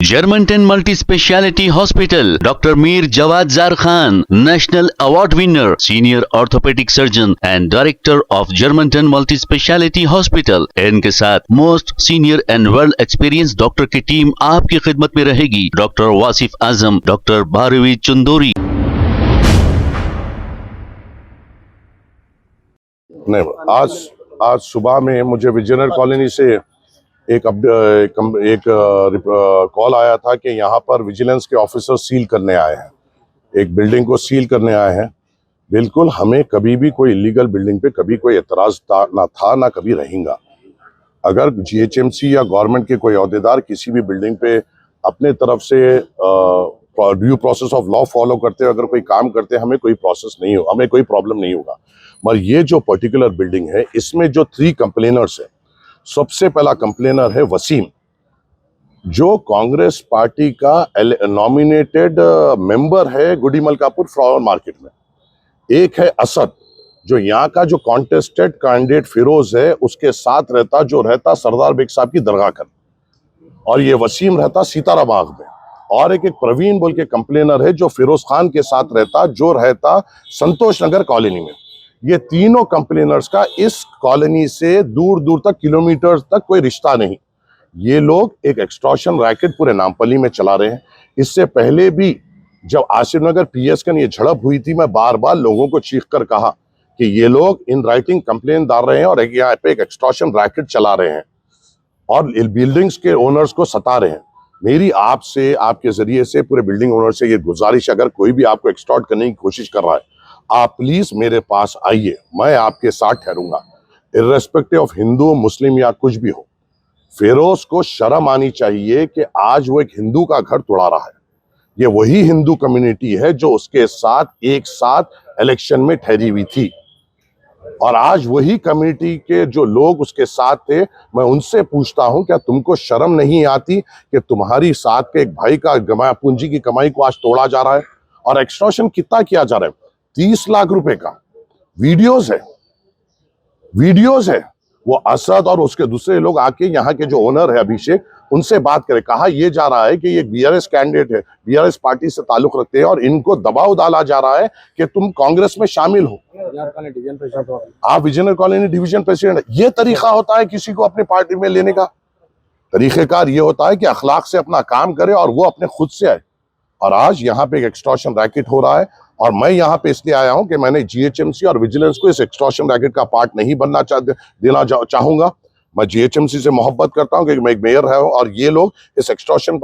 Germantown Multi-Speciality Hospital, Dr. Mir Jawad Zar Khan, National Award winner, Senior Orthopedic Surgeon and Director of Germantown Multi-Speciality Hospital। इनके साथ most senior and world experience doctor की team आपकी खिदमत में रहेगी। Doctor Wasif Azam, doctor Bharvi Chandori. नहीं, आज सुबह में मुझे विजयनगर कॉलोनी से एक कॉल आया था कि यहाँ पर विजिलेंस के ऑफिसर सील करने आए हैं, एक बिल्डिंग को सील करने आए हैं। बिल्कुल, हमें कभी भी कोई इलीगल बिल्डिंग पे कभी कोई एतराज ना था ना कभी रहेगा। अगर जीएचएमसी या गवर्नमेंट के कोई अहदेदार किसी भी बिल्डिंग पे अपने तरफ से due process of law follow करते अगर कोई काम करते, हमें कोई प्रोसेस नहीं हो, हमें कोई प्रॉब्लम नहीं होगा। मगर ये जो पर्टिकुलर बिल्डिंग है, इसमें जो 3 कंप्लेनर्स है, सबसे पहला कंप्लेनर है वसीम, जो कांग्रेस पार्टी का नॉमिनेटेड मेंबर है गुडी मलकापुर फ्लावर मार्केट में। एक है असद, जो यहाँ का जो कॉन्टेस्टेड कैंडिडेट फिरोज है, उसके साथ रहता, जो रहता सरदार बेग साहब की दरगाह कर, और ये वसीम रहता सीतारा बाग में। और एक प्रवीण बोल के कंप्लेनर है, जो फिरोज खान के साथ रहता, जो रहता संतोष नगर कॉलोनी में। ये तीनों कंप्लेनर्स का इस कॉलोनी से दूर दूर तक, किलोमीटर तक कोई रिश्ता नहीं। ये लोग एक एक्सटॉर्शन रैकेट पूरे नामपल्ली में चला रहे हैं। इससे पहले भी जब आसिफ नगर पीएस का ये झड़प हुई थी, मैं बार बार लोगों को चीख कर कहा कि ये लोग इन राइटिंग कंप्लेन डाल रहे हैं और यहाँ पे एक एक्सटॉर्शन रैकेट चला रहे हैं और बिल्डिंग्स के ओनर्स को सता रहे हैं। मेरी आपसे, आपके जरिए से पूरे बिल्डिंग ओनर से ये गुजारिश, अगर कोई भी आपको एक्सटॉर्ट करने की कोशिश कर रहा है, आप प्लीज मेरे पास आइए, मैं आपके साथ ठहरूंगा, इर्रेस्पेक्टिव ऑफ हिंदू मुस्लिम या कुछ भी हो। फिरोज को शर्म आनी चाहिए कि आज वो एक हिंदू का घर तोड़ा रहा है। ये वही हिंदू कम्युनिटी है जो उसके साथ एक साथ इलेक्शन में ठहरी हुई थी, और आज वही कम्युनिटी के जो लोग उसके साथ थे, मैं उनसे पूछता हूं, क्या तुमको शर्म नहीं आती कि तुम्हारी साथ के एक भाई का पूंजी की कमाई को आज तोड़ा जा रहा है? और एक्सटॉर्शन कितना किया जा रहा है? 30 लाख रुपए का वीडियोस है। वो असद और उसके दूसरे लोग आके यहाँ के जो ओनर है अभिषेक, उनसे बात करे, कहा यह जा रहा है कि ये बीआरएस कैंडिडेट है, बीआरएस पार्टी से ताल्लुक रखते हैं, और इनको दबाव डाला जा रहा है कि तुम कांग्रेस में शामिल हो। आप विजयनगर कॉलोनी डिवीजन प्रेसिडेंट। ये तरीका होता है किसी को अपनी पार्टी में लेने का? तरीकेकार ये होता है कि अखलाक से अपना काम करे और वो अपने खुद से आए। और आज यहाँ पे एक एक्सटॉर्शन रैकेट हो रहा है, और मैं यहाँ पे इसलिए आया हूँ कि मैंने जीएचएमसी और विजिलेंस को इस एक्सटॉर्शन रैकेट का पार्ट नहीं बनना देना चाहूंगा। मैं जीएचएमसी से मोहब्बत करता हूँ क्योंकि मैं एक मेयर है, और ये लोग इस एक्सटॉर्शन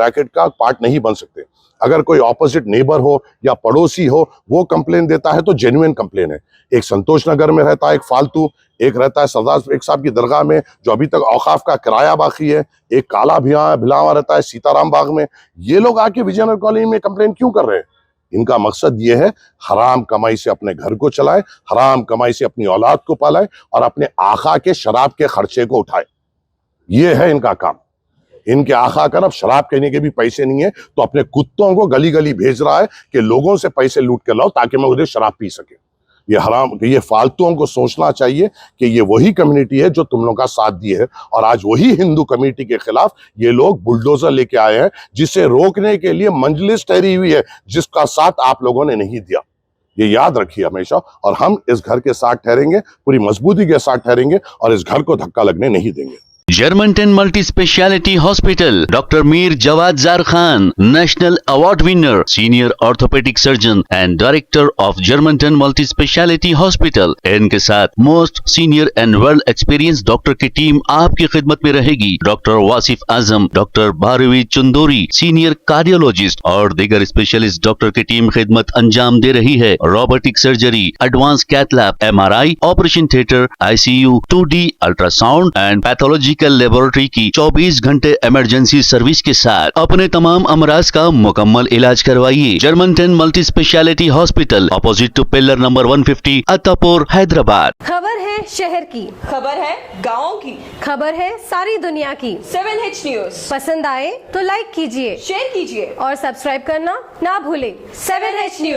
रैकेट का पार्ट नहीं बन सकते। अगर कोई ऑपोजिट नेबर हो या पड़ोसी हो, वो कंप्लेन देता है तो जेन्युइन कंप्लेन है। एक संतोष नगर में रहता है एक फालतू, एक रहता है सरदार बेग साहब की दरगाह में जो अभी तक औकाफ का किराया बाकी है, एक काला भिलावा रहता है सीताराम बाग में। ये लोग आके विजयनगर कॉलोनी में कंप्लेन क्यों कर रहे हैं? इनका मकसद ये है, हराम कमाई से अपने घर को चलाए, हराम कमाई से अपनी औलाद को पालाए और अपने आका के शराब के खर्चे को उठाए। ये है इनका काम। इनके आका का अब शराब कहने के भी पैसे नहीं है, तो अपने कुत्तों को गली गली भेज रहा है कि लोगों से पैसे लूट कर लाओ ताकि मैं उन्हें शराब पी सके। ये हराम, ये फालतुओं को सोचना चाहिए कि ये वही कम्युनिटी है जो तुम लोगों का साथ दी है, और आज वही हिंदू कम्युनिटी के खिलाफ ये लोग बुलडोजर लेके आए हैं, जिसे रोकने के लिए मंजलिस ठहरी हुई है, जिसका साथ आप लोगों ने नहीं दिया। ये याद रखिए हमेशा, और हम इस घर के साथ ठहरेंगे, पूरी मजबूती के साथ ठहरेंगे, और इस घर को धक्का लगने नहीं देंगे। Germantown Multi-Speciality Hospital, Dr. Mir Jawad Zar Khan, National Award winner, Senior Orthopedic Surgeon and Director of Germantown Multi-Speciality Hospital। इनके साथ most senior and world experience doctor की टीम आपकी खिदमत में रहेगी। Doctor Wasif Azam, doctor Bharvi Chandori, senior cardiologist और दीगर specialist doctor की टीम खिदमत अंजाम दे रही है। Robotic surgery, advance cath lab, MRI, operation theatre, ICU, 2D ultrasound and pathological laboratory की 24 घंटे इमरजेंसी सर्विस के साथ अपने तमाम अमराज का मुकम्मल इलाज करवाइए। Germanten multi speciality hospital, opposite to pillar number 150, Attapur, Hyderabad. खबर है शहर की, खबर है गाँव की, खबर है सारी दुनिया की। 7H न्यूज पसंद आए तो लाइक कीजिए, शेयर कीजिए और सब्सक्राइब करना ना भूले। 7H news.